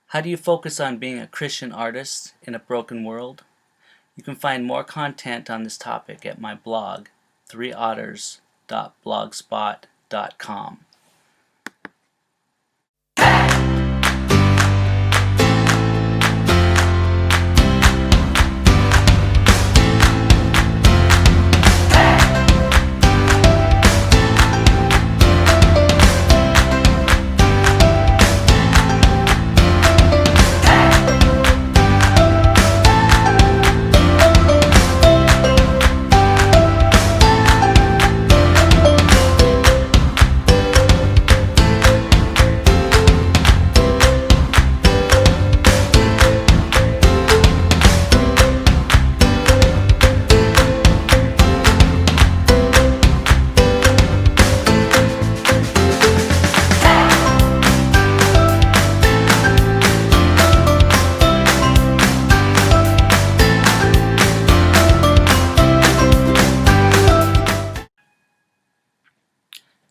How do you focus on being a Christian artist in a broken world? You can find more content on this topic at my blog, 3otters.blogspot.com.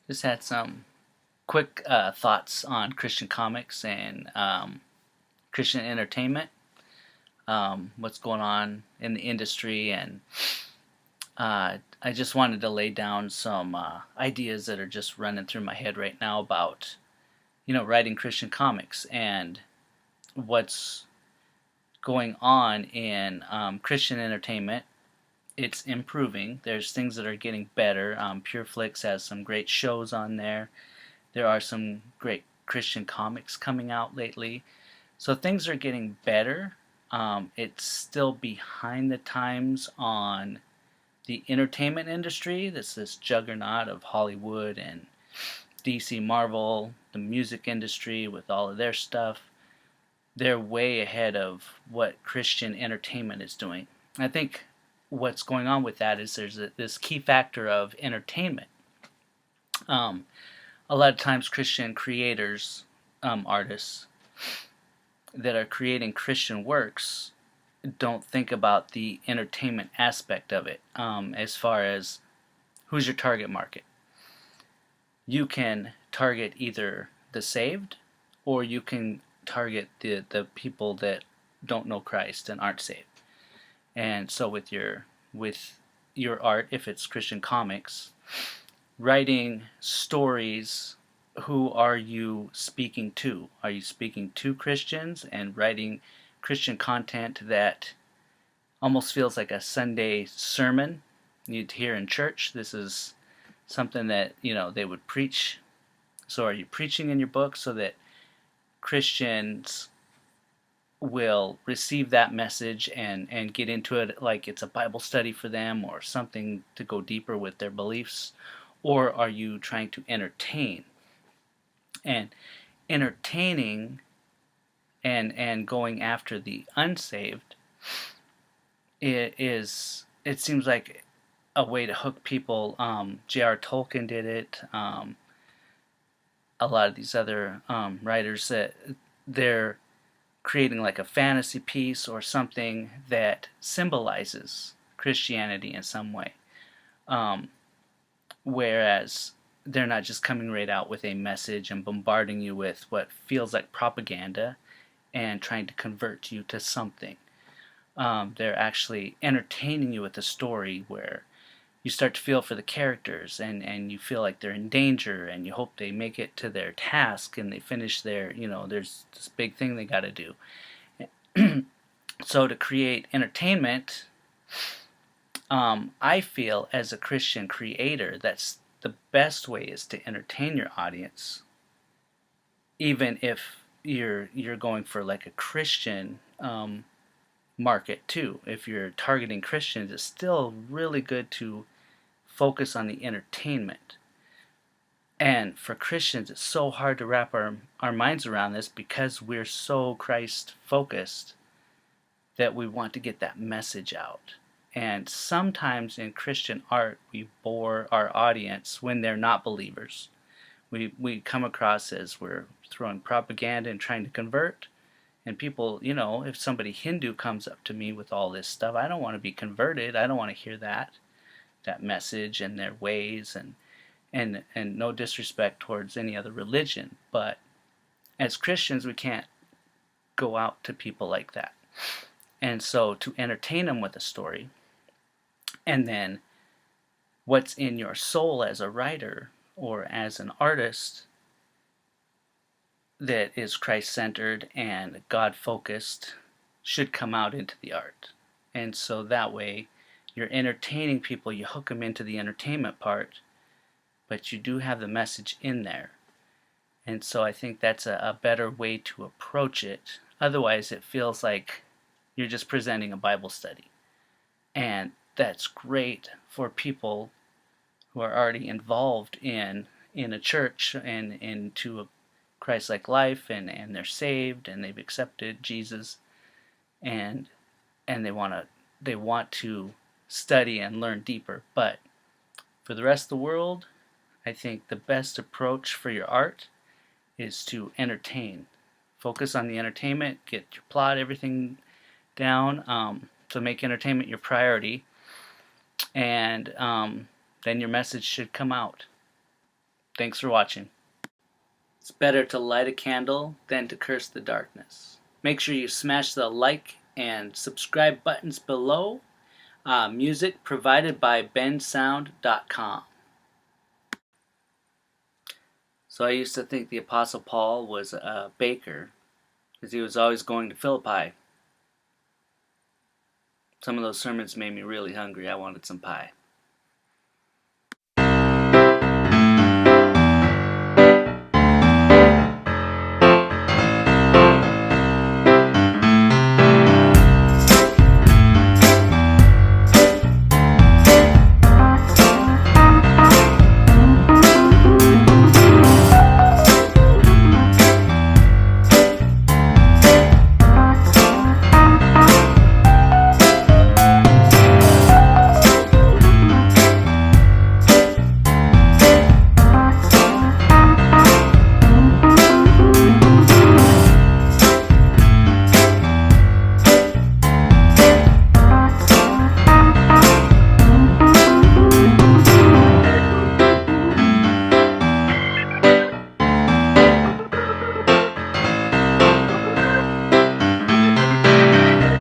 Just had some quick thoughts on Christian comics and Christian entertainment, what's going on in the industry, and I just wanted to lay down some ideas that are just running through my head right now about, writing Christian comics and what's going on in Christian entertainment. It's improving. There's things that are getting better. PureFlix has some great shows on there. There are some great Christian comics coming out lately. So things are getting better. It's still behind the times on the entertainment industry. This juggernaut of Hollywood and DC, Marvel, the music industry with all of their stuff. They're way ahead of what Christian entertainment is doing. I think what's going on with that is there's this key factor of entertainment. Um, a lot of times Christian creators, artists that are creating Christian works don't think about the entertainment aspect of it, as far as who's your target market. You can target either the saved or you can target the people that don't know Christ and aren't saved. And so with your art, if it's Christian comics, writing stories, who are you speaking to? Are you speaking to Christians and writing Christian content that almost feels like a Sunday sermon you'd hear in church? This is something that, they would preach. So are you preaching in your book so that Christians will receive that message and get into it like it's a Bible study for them or something to go deeper with their beliefs? Or are you trying to entertain? And entertaining and going after the unsaved, it seems like a way to hook people. J.R. Tolkien did it. A lot of these other writers, that they're creating like a fantasy piece or something that symbolizes Christianity in some way. Whereas they're not just coming right out with a message and bombarding you with what feels like propaganda and trying to convert you to something. They're actually entertaining you with a story where you start to feel for the characters and you feel like they're in danger and you hope they make it to their task and they finish their, there's this big thing they got to do. So to create entertainment, I feel as a Christian creator, that's the best way is to entertain your audience, even if you're going for like a Christian market too. If you're targeting Christians, it's still really good to focus on the entertainment. And for Christians, it's so hard to wrap our minds around this because we're so Christ focused that we want to get that message out. And sometimes in Christian art, we bore our audience when they're not believers. We come across as we're throwing propaganda and trying to convert. And people, if somebody Hindu comes up to me with all this stuff, I don't want to be converted. I don't want to hear that message and their ways, and no disrespect towards any other religion, but as Christians we can't go out to people like that. And so to entertain them with a story, and then what's in your soul as a writer or as an artist that is Christ-centered and God-focused should come out into the art. And so that way you're entertaining people, you hook them into the entertainment part, but you do have the message in there. And so I think that's a better way to approach it. Otherwise it feels like you're just presenting a Bible study. And that's great for people who are already involved in a church and into a Christ-like life, and they're saved and they've accepted Jesus, and they want to study and learn deeper. But for the rest of the world, I think the best approach for your art is to entertain. Focus on the entertainment, get your plot, everything down. So make entertainment your priority, and then your message should come out. Thanks for watching. It's better to light a candle than to curse the darkness. Make sure you smash the like and subscribe buttons below. Music provided by bensound.com. So I used to think the Apostle Paul was a baker because he was always going to Philippi. Some of those sermons made me really hungry. I wanted some pie.